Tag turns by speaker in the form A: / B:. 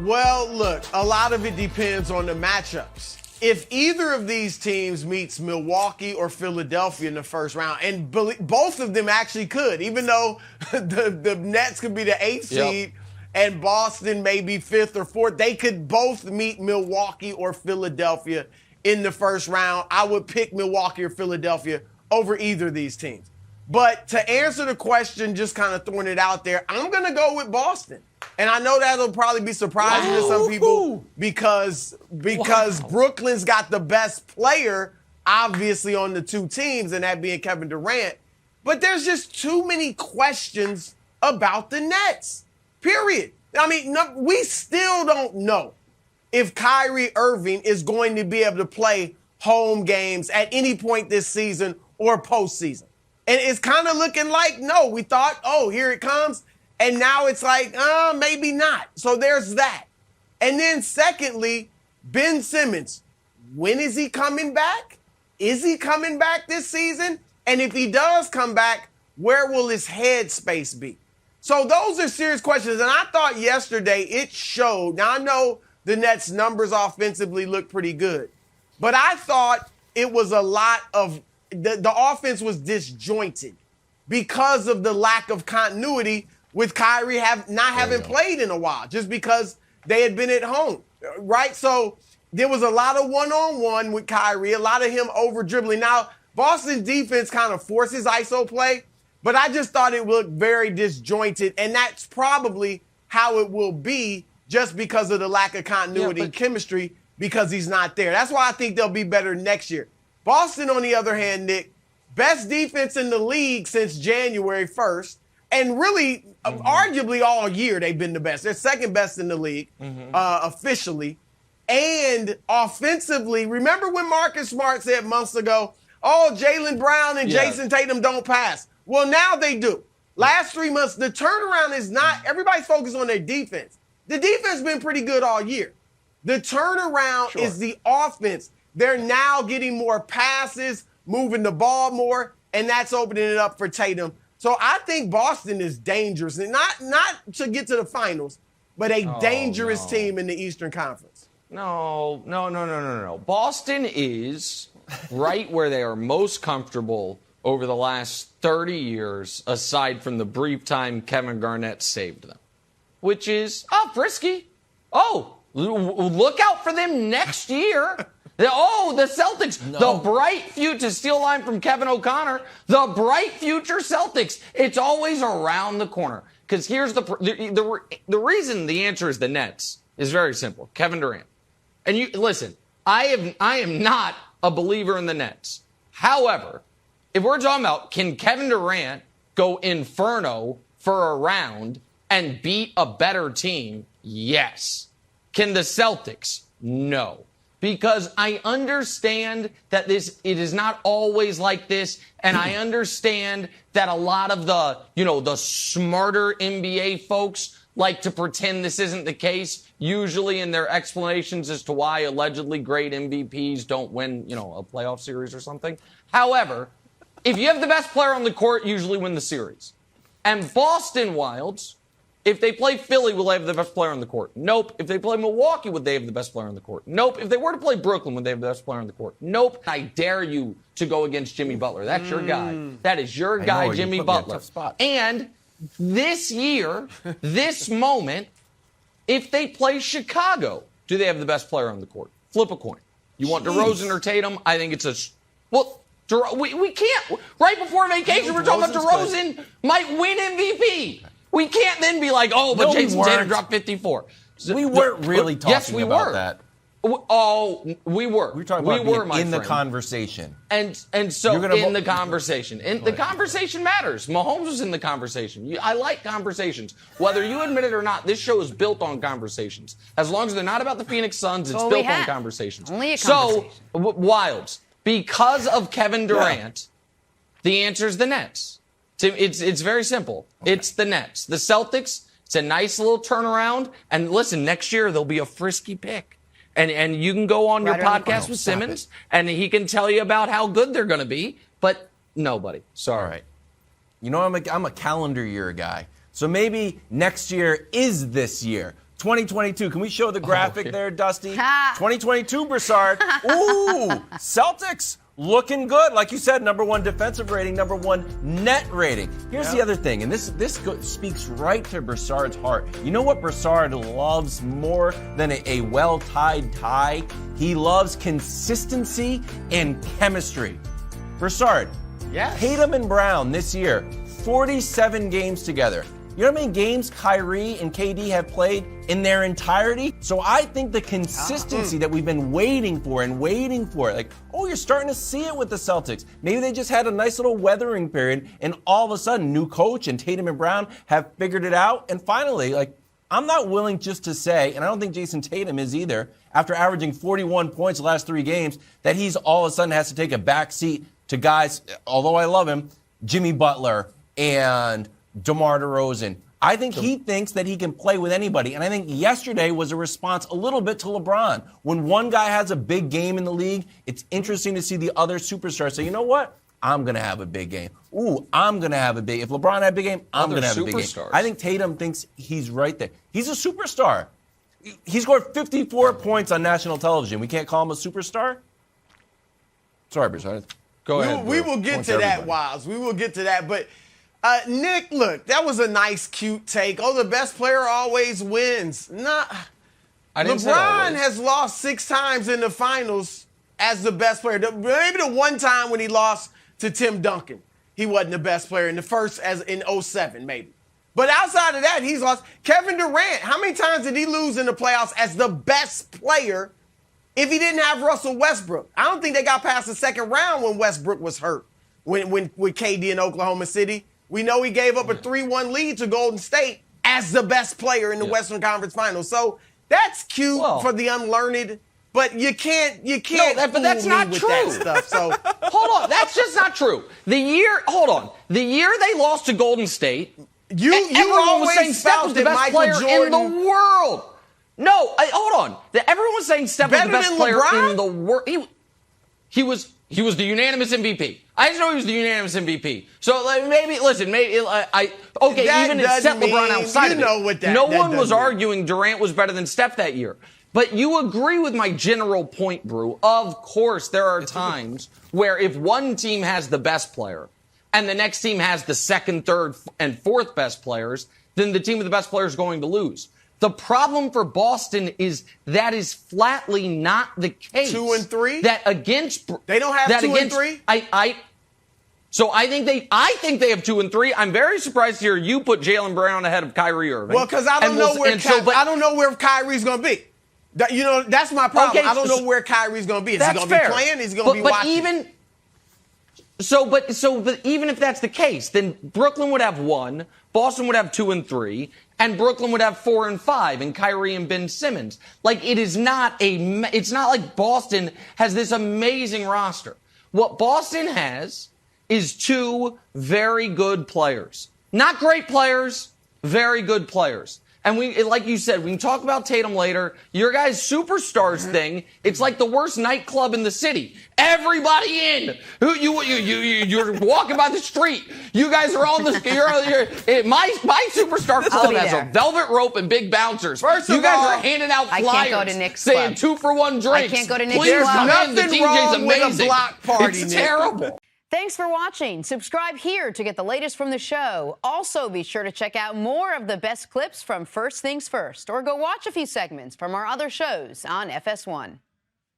A: Well, look, a lot of it depends on the matchups. If either of these teams meets Milwaukee or Philadelphia in the first round, and both of them actually could, even though the Nets could be the 8th seed and Boston may be 5th or 4th, they could both meet Milwaukee or Philadelphia in the first round. I would pick Milwaukee or Philadelphia over either of these teams. But to answer the question, just kind of throwing it out there, I'm going to go with Boston. And I know that'll probably be surprising to some people because Brooklyn's got the best player, obviously, on the two teams, and that being Kevin Durant. But there's just too many questions about the Nets, period. I mean, we still don't know if Kyrie Irving is going to be able to play home games at any point this season or postseason. And it's kind of looking like, no, we thought, oh, here it comes. And now it's like, maybe not. So there's that. And then secondly, Ben Simmons, when is he coming back? Is he coming back this season? And if he does come back, where will his headspace be? So those are serious questions. And I thought yesterday it showed. Now I know the Nets' numbers offensively look pretty good. But I thought it was a lot of the offense was disjointed because of the lack of continuity with Kyrie not having played in a while, just because they had been at home, right? So there was a lot of one-on-one with Kyrie, a lot of him over-dribbling. Now, Boston's defense kind of forces ISO play, but I just thought it looked very disjointed, and that's probably how it will be just because of the lack of continuity and chemistry because he's not there. That's why I think they'll be better next year. Boston, on the other hand, Nick, best defense in the league since January 1st, and really, arguably all year they've been the best. They're second best in the league, officially. And offensively, remember when Marcus Smart said months ago, oh, Jaylen Brown and Jason Tatum don't pass. Well, now they do. Last 3 months, the turnaround is not, everybody's focused on their defense. The defense has been pretty good all year. The turnaround is the offense. They're now getting more passes, moving the ball more, and that's opening it up for Tatum. So I think Boston is dangerous, and not to get to the finals, but a dangerous team in the Eastern Conference.
B: No. Boston is right where they are most comfortable over the last 30 years, aside from the brief time Kevin Garnett saved them, which is, frisky. Look out for them next year. The Celtics, the bright future, steal line from Kevin O'Connor, the bright future Celtics. It's always around the corner. Because here's the reason the answer is the Nets is very simple. Kevin Durant. And you listen, I am not a believer in the Nets. However, if we're talking about can Kevin Durant go inferno for a round and beat a better team? Yes. Can the Celtics? No. Because I understand that it is not always like this, and I understand that a lot of the smarter NBA folks like to pretend this isn't the case, usually in their explanations as to why allegedly great MVPs don't win, a playoff series or something. However, if you have the best player on the court, usually win the series. And Boston Wilds, if they play Philly, will they have the best player on the court? Nope. If they play Milwaukee, would they have the best player on the court? Nope. If they were to play Brooklyn, would they have the best player on the court? Nope. I dare you to go against Jimmy Butler. That's your guy. That is your guy, Jimmy Butler. And this year, this moment, if they play Chicago, do they have the best player on the court? Flip a coin. You want DeRozan or Tatum? I think it's we can't. Right before vacation, we're talking about DeRozan might win MVP. We can't then be like, but Jason Tatum dropped 54.
C: We weren't really talking about that.
B: We were.
C: We were talking about in the conversation.
B: And so in the conversation. The conversation matters. Mahomes was in the conversation. I like conversations. Whether you admit it or not, this show is built on conversations. As long as they're not about the Phoenix Suns, it's built on conversations.
D: Only a conversation.
B: So, Wilds, because of Kevin Durant, the answer is the Nets. It's very simple. It's the Nets. The Celtics, it's a nice little turnaround. And listen, next year there'll be a frisky pick. And you can go on your podcast with Simmons, and he can tell you about how good they're going to be. But nobody. Sorry.
C: All right. You know, I'm a calendar year guy. So maybe next year is this year. 2022. Can we show the graphic there, Dusty? 2022, Broussard. Ooh, Celtics looking good. Like you said, #1 defensive rating, #1 net rating. Here's the other thing, and this speaks right to Broussard's heart. You know what Broussard loves more than a well-tied tie? He loves consistency and chemistry. Broussard, Tatum and Brown this year, 47 games together. You know how many games Kyrie and KD have played in their entirety? So I think the consistency that we've been waiting for, like, oh, you're starting to see it with the Celtics. Maybe they just had a nice little weathering period, and all of a sudden, new coach and Tatum and Brown have figured it out. And finally, like, I'm not willing just to say, and I don't think Jason Tatum is either, after averaging 41 points the last 3 games, that he's all of a sudden has to take a back seat to guys, although I love him, Jimmy Butler and DeMar DeRozan. I think he thinks that he can play with anybody. And I think yesterday was a response a little bit to LeBron. When one guy has a big game in the league, it's interesting to see the other superstars say, you know what? I'm going to have a big game. Ooh, I'm going to have a big. If LeBron had a big game, I'm going to have a big game. I think Tatum thinks he's right there. He's a superstar. He scored 54 points on national television. We can't call him a superstar? Sorry, Broussard. Go ahead.
A: We will get to that, Wiles. We will get to that. But Nick, look, that was a nice, cute take. Oh, the best player always wins. Nah. LeBron has lost 6 times in the finals as the best player. Maybe the one time when he lost to Tim Duncan, he wasn't the best player. In the first, as in 07, maybe. But outside of that, he's lost. Kevin Durant, how many times did he lose in the playoffs as the best player if he didn't have Russell Westbrook? I don't think they got past the second round when Westbrook was hurt, with KD in Oklahoma City. We know he gave up a 3-1 lead to Golden State as the best player in the Western Conference Finals. So that's cute for the unlearned, but you can't.
B: No, but that's not true.
A: That stuff, so
B: hold on, that's just not true. The year they lost to Golden State, everyone was saying Steph was the best player in the world. No, hold on. Everyone was saying Steph was the best player in the world. He was the unanimous MVP. I just know he was the unanimous MVP. So maybe even set LeBron outside of it. No one was arguing Durant was better than Steph that year. But you agree with my general point, Brew. Of course, there are times where if one team has the best player and the next team has the second, third, and fourth best players, then the team with the best player is going to lose. The problem for Boston is that is flatly not the case.
A: 2 and 3?
B: That against
A: they don't have 2 and 3?
B: So I think they have 2 and 3. I'm very surprised to hear you put Jaylen Brown ahead of Kyrie Irving.
A: Well, because I don't know where Kyrie's going to be. That's my problem.
B: Okay,
A: I don't know where Kyrie's going to be. Is he going to be playing? Is he going to be watching?
B: But even if that's the case, then Brooklyn would have 1, Boston would have 2 and 3, and Brooklyn would have 4 and 5, and Kyrie and Ben Simmons. Like, it's not like Boston has this amazing roster. What Boston has is 2 very good players. Not great players, very good players. And like you said, we can talk about Tatum later. Your guys' superstars thing, it's like the worst nightclub in the city. Everybody in. You're walking by the street. You guys are on my superstar club has a velvet rope and big bouncers.
A: First of
B: you guys
A: all,
B: are handing out flyers.
D: I can't go to Nick's
B: saying
D: club.
B: 2-for-1 drinks.
D: I can't go to Nick's
B: Please
D: club.
B: come in. The
A: Nothing
B: DJ's
A: wrong with
B: amazing.
A: a block party,
B: It's
A: Nick.
B: terrible.
D: Thanks for watching. Subscribe here to get the latest from the show. Also, be sure to check out more of the best clips from First Things First, or go watch a few segments from our other shows on FS1.